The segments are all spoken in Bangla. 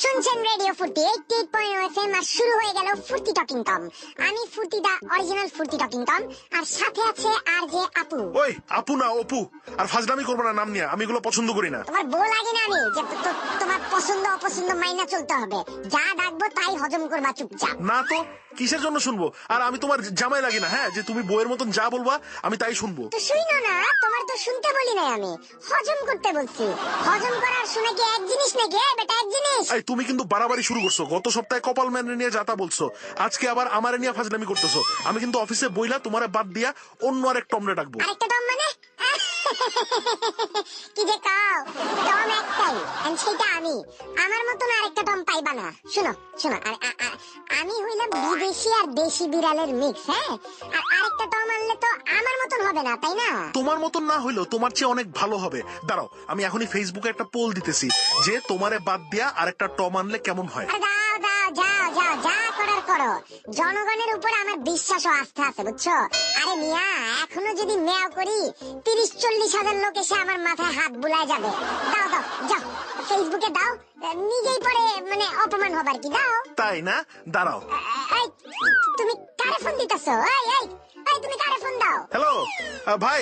শুনছেন রেডিও ফুর্তি 88.0 FM আর শুরু হয়ে গেল ফুর্তি টকিং টম। আমি ফুর্তি দা অরিজিনাল ফুর্তি টকিং টম, আর সাথে আছে আর যে আপু। ওই আপু না অপু, আর ফাজলামি করবো না নাম নিয়ে, আমি এগুলো পছন্দ করি না। তোমার বউ লাগে না আমি যে তোমার পছন্দ অপছন্দ মাইনা চলতে হবে, যা ডাকবো তাই হজম করবা চুপচাপ। না তো কিসের জন্য শুনবো? আর আমি তোমার জামাই লাগি না, হ্যাঁ, যে তুমি বউয়ের মতন যা বলবা আমি তাই শুনবো। তো শুনো না, তোমার তো শুনতে বলি নাই, আমি হজম করতে বলছি। হজম করার শুনে কি এক জিনিস নাকি? বেটা এক জিনিস। এই তুমি কিন্তু বাড়াবাড়ি শুরু করছো। গত সপ্তাহে কপাল ম্যান নিয়ে যাতা বলছো, আজকে আবার আমারে নিয়ে ফাজলামি করতেছো। আমি কিন্তু অফিসে বইলা তোমারে বাদ দিয়া অন্য আরেক টমরে ডাকবো। আরেকটা টম মানে? কি যে কাও, টম একটাই, and সেটা আমি। আমার মতন আরেকটা টম পাইবা না। শুনো শুনো, আমি হইলাম বিদেশি আর দেশি বিড়ালের মিক্স, হ্যাঁ। আর আরেকটা টম আনলে তো আমার মতন হবে না, তাই না? তোমার মতন না হইলেও তোমার চেয়ে অনেক ভালো হবে। দাঁড়াও, আমি এখনই ফেসবুকে একটা পোল দিতেছি যে তোমারে বাদ দিয়া আরেকটা টম আনলে কেমন হয়। আরে দাও দাও, যাও যাও, যা করার করো। জনগণের উপর আমার বিশ্বাস ও আস্থা আছে, বুঝছো? আরে মিয়া, এখনো যদি মেয়াও করি 30-40 হাজার লোক এসে আমার মাথায় হাত বুলায় যাবে। দাও দাও, যাও ফেসবুকে দাও, নিজেই পরে মানে অপমান হবার কি। দাও। তাই না? দাঁড়াও। এই, তুমি কারে ফোন দিতেছো? এই এই এই, তুমি কারে ফোন দাও? হ্যালো ভাই,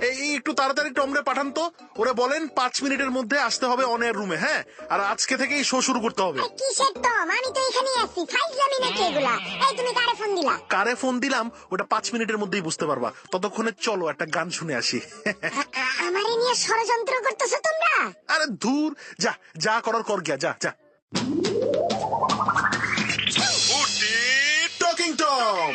এই একটু তাড়াতাড়ি টমরে পাঠান তো। ওরে বলেন 5 মিনিটের মধ্যে আসতে হবে অনের রুমে, হ্যাঁ। আর আজকে থেকেই শো শুরু করতে হবে। কিসের টম? আমি তো এখানেই আছি। ফাইজলামি নাকি এগুলা? এই তুমি কারে ফোন দিলা? কারে ফোন দিলাম ওটা 5 মিনিটের মধ্যেই বুঝতে পারবা। ততক্ষণে চলো একটা গান শুনে আসি। আমারে নিয়ে ষড়যন্ত্র করতেছো তোমরা? আরে ধুর, যা যা করার কর গিয়া, যা যা। টকিং টম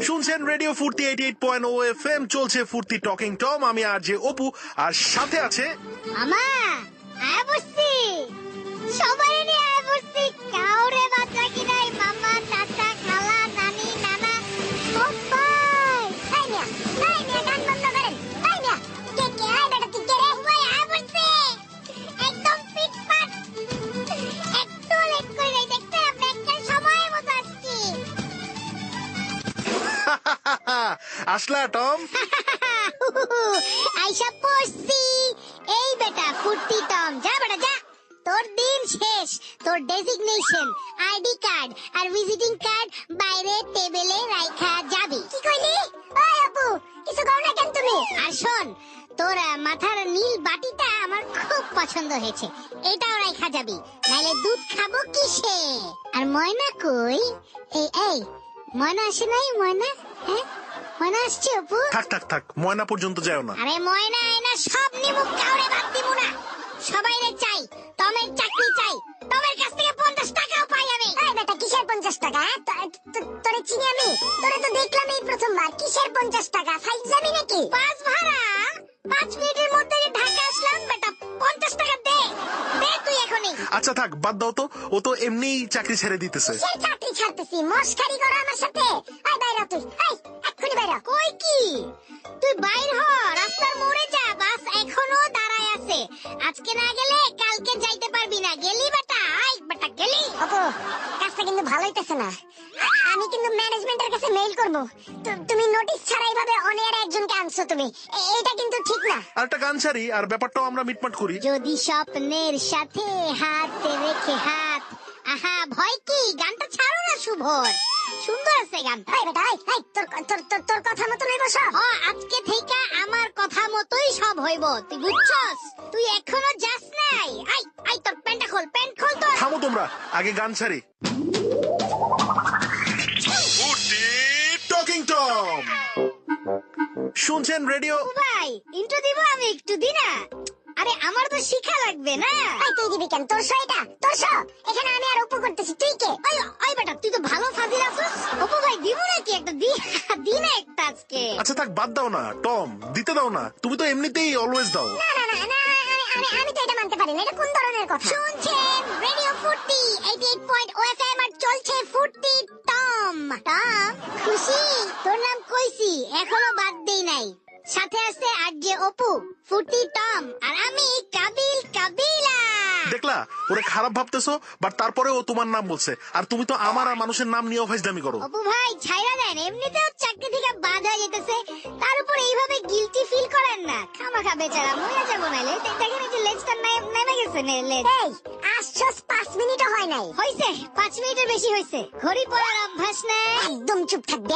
শুনছেন রেডিও ফুর্তি 88.0 FM, চলছে ফুর্তি টকিং টম। আমি আর যে অপু, আর সাথে আছে মামা। আয় বসছি, সবাই নিয়ে আয় বসছি, কাউরে বাদ রাখি নাই। মামা, চাচা, খালা, নানি, নানা, সবাই। এই মিয়া, গান বন্ধ করেন। এই মিয়া, কে আয় বেটা, তুই কে রে? ভাই আয় বসছি, একদম ফিটফাট, একটু লেট করে নাই। দেখতে আপনি একটা সময় মতো আসছি। আসলা টম। আইসা পড়ছি। এই বেটা ফুর্তি টম, যা বেটা যা। তোর দিন শেষ। তোর ডেজিগনেশন, আইডি কার্ড আর ভিজিটিং কার্ড বাইরে টেবিলে রাখা যাবে। কি কইলি? ওই আপু, কিছু কও না কেন তুমি? আর শোন, তোর মাথার নীল বাটিটা আমার খুব পছন্দ হয়েছে, এটাও রাখা যাবে। নাইলে দুধ খাবো কিসে? আর ময়না কই? এই ময়না আসে নাই? ময়না, হ্যাঁ ময়না আসছে আপু? থাক থাক থাক, ময়না পর্যন্ত যাও না। আরে ময়না আয়না সব নিমু, কাউরে বাদ দিমু না। সবাই রে চাই, টমের চাকরি চাই। টমের কাছ থেকে 50 টাকাও পাই আমি। এই বেটা, কিসের 50 টাকা? তোরে চিনি আমি? তোরে তো দেখলাম এই প্রথমবার। কিসের 50 টাকা? ফাইজলামি নাকি? বাস ভাড়া 5 মিনিটের মধ্যে ঢাকা আসলাম। বেটা 50 টাকা দে, দে তুই এখনই। আচ্ছা থাক, বাদ দাও তো। ও তো এমনিই চাকরি ছেড়ে দিতেছে। কিসের চাকরি ছাড়তেছি? মস্কারি করো আমার সাথে? এই বাইরে তুই, এই এক্ষুনি বাইরে। কই কি? তুই বাইর হ, রাস্তার মোড়ে যা, বাস এখনো দাঁড়ায় আছে। আজকে না গেলে কালকে যাইতে পারবি না। গেলি বেটা? আই বেটা গেলি? আপু, কাজটা কিন্তু ভালো হইতেছে না। আমি কিন্তু ম্যানেজমেন্টের কাছে মেইল করব। তুমি নোটিশ ছাড়া এইভাবে অনেক একজনকে আনছো তুমি, এটা কিন্তু ঠিক না। আর একটা গান ছাড়ি, আর ব্যাপারটাও আমরা মিটমাট করি। যদি স্বপ্নের সাথে হাতে রেখে হাত, আহা ভয় কি? গানটা ছাড়ো না শুভর, সুন্দর আছে গান। এই বেটা, এই তোর কথা মতো হইব সব। আজকে থেকে আমার কথা মতোই সব হইব, তুই বুঝছস? তুই এখনো যাস নাই? আই তোর প্যান্টটা খোল, প্যান্ট খোল তো। থামো তোমরা, আগে গান ছাড়ি। টকিং টম শুনছেন রেডিও। ভাই ইন্ট্রো দিব, আমি একটু দি না। আরে আমার তো শিখা লাগবে না। এই তুই দিবি কেন? তোর এটা তোর এখানে আমি আর অপু করতেছি, তুই কে? ওই বেটা, তুই তো ভালো ফাজিল আছিস। অপু ভাই দিব নাকি একটা? দি না একটা আজকে। আচ্ছা থাক, বাদ দাও না টম, দিতে দাও না। তুমি তো এমনিতেই অলওয়েজ দাও। না না না না, আমি তো এটা মানতে পারি না। এটা কোন ধরনের কথা? শুনছেন রেডিও ফুর্তি 88.0 FM আর চলছে ফুর্তি টম। টম খুশি? তোর নাম কইছি, এখনো বাদ দেই নাই। সাথে আছে আর যে অপু, ফুর্তি টম, আর আমি কাবিলা। দেখলা ওরে খারাপ ভাবতেছো, বাট তারপরে ও তোমার নাম বলছে, আর তুমি তো আমার আর মানুষের নাম নিয়েও ফাইজলামি করো। অপু ভাই ছাইরা দেন, এমনিতেও চাকরি থেকে বাদ হয়ে যেতেছে, তার উপর এইভাবে গিলটি ফিল করেন না। খামাখা বেচারা মরে যাবো নাইলে। দেখেন এই যে লেজটা নেমে গেছে লেজ। এই আসছস 5 মিনিটও হয় নাই। হইছে 5 মিনিটের বেশি হইছে। ঘড়ি পড়ার অভ্যাস নেই। একদম চুপ থাকবে,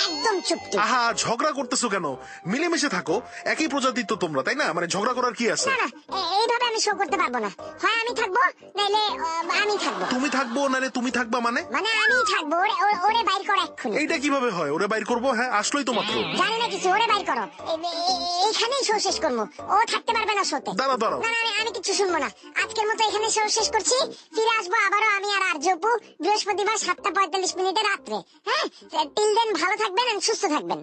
একদম চুপ তুই। আহা, ঝগড়া করতেছো কেন? মিলেমিশে থাকো, একই প্রজাতির তো তোমরা, তাই না? মানে ঝগড়া করার কি আছে? না না, এইভাবে আমি শো করতে পারবো না। হয় আমি থাকবো নাইলে আমি থাকবো। তুমি থাকবো নারে তুমি থাকবা মানে? মানে আমি থাকবো, ওরে বাইর করো এক্ষুনি। এইটা কিভাবে হয়? ওরে বাইর করবো? হ্যাঁ, আসলোই তো মাত্র। জানি না কিছু, ওরে বাইর করো। এইখানেই শো শেষ করবো, ও থাকতে পারবে না শোতে। দাঁড়াও দাঁড়াও, না না, আমি কিছু শুনবো না। আজকের মতো এখানে শো শেষ করছি। ফিরে আসবো আবারও আমি আর আরজু আপু বৃহস্পতিবার 7:45 রাত্রে। হ্যাঁ, টিল দেন ভালো থাকবেন আর সুস্থ থাকবেন।